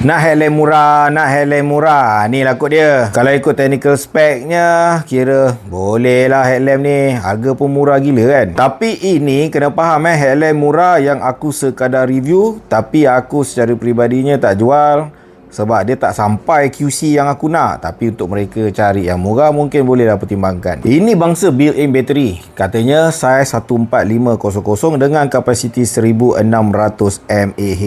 Nak helm murah. Ni lah kot dia. Kalau ikut technical speknya, kira boleh lah helm ni. Harga pun murah gila kan. Tapi ini kena faham helm murah yang aku sekadar review. Tapi aku secara peribadinya tak jual. Sebab dia tak sampai QC yang aku nak. Tapi untuk mereka cari yang murah, mungkin bolehlah pertimbangkan. Ini bangsa built-in battery. Katanya saiz 14500 dengan kapasiti 1600 mAh.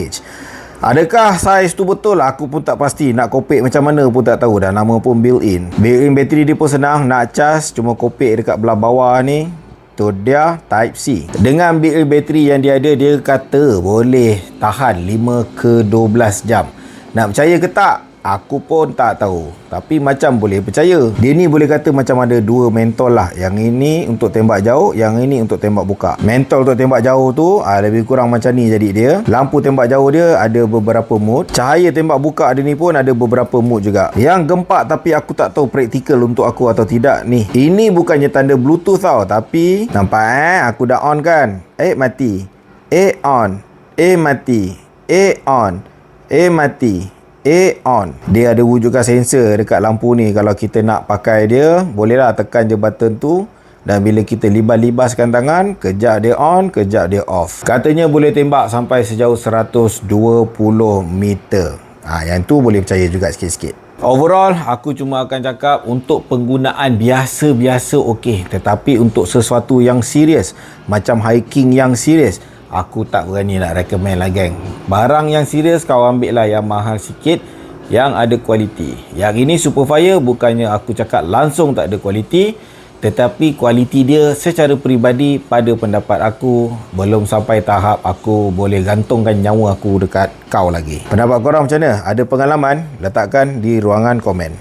Adakah saiz tu betul? Aku pun tak pasti. Nak kopek macam mana pun tak tahu. Dan nama pun built-in. Built-in battery dia pun senang. Nak cas, cuma kopek dekat belah bawah ni. Tu dia Type C. Dengan built-in battery yang dia ada, dia kata boleh tahan 5 ke 12 jam. Nak percaya ke tak? Aku pun tak tahu. Tapi macam boleh percaya. Dia ni boleh kata macam ada dua mentol lah. Yang ini untuk tembak jauh, yang ini untuk tembak buka. Mentol untuk tembak jauh tu lebih kurang macam ni jadi dia. Lampu tembak jauh dia ada beberapa mode. Cahaya tembak buka dia ni pun ada beberapa mode juga. Yang gempak tapi aku tak tahu praktikal untuk aku atau tidak ni. Ini bukannya tanda Bluetooth tau. Tapi nampak aku dah on kan. Mati. On. Mati. On. Mati. On. Dia ada wujudkan sensor dekat lampu ni. Kalau kita nak pakai dia, bolehlah tekan je button tu. Dan bila kita libas-libaskan tangan, kejap dia on, kejap dia off. Katanya boleh tembak sampai sejauh 120 meter. Yang tu boleh percaya juga sikit-sikit. Overall, aku cuma akan cakap untuk penggunaan biasa-biasa okey. Tetapi untuk sesuatu yang serius, macam hiking yang serius, aku tak berani nak recommend lah geng. Barang yang serius kau ambil lah yang mahal sikit, yang ada kualiti. Yang ini Superfire bukannya aku cakap langsung tak ada kualiti, tetapi kualiti dia secara peribadi pada pendapat aku belum sampai tahap aku boleh gantungkan nyawa aku dekat kau lagi. Pendapat korang macam mana? Ada pengalaman? Letakkan di ruangan komen.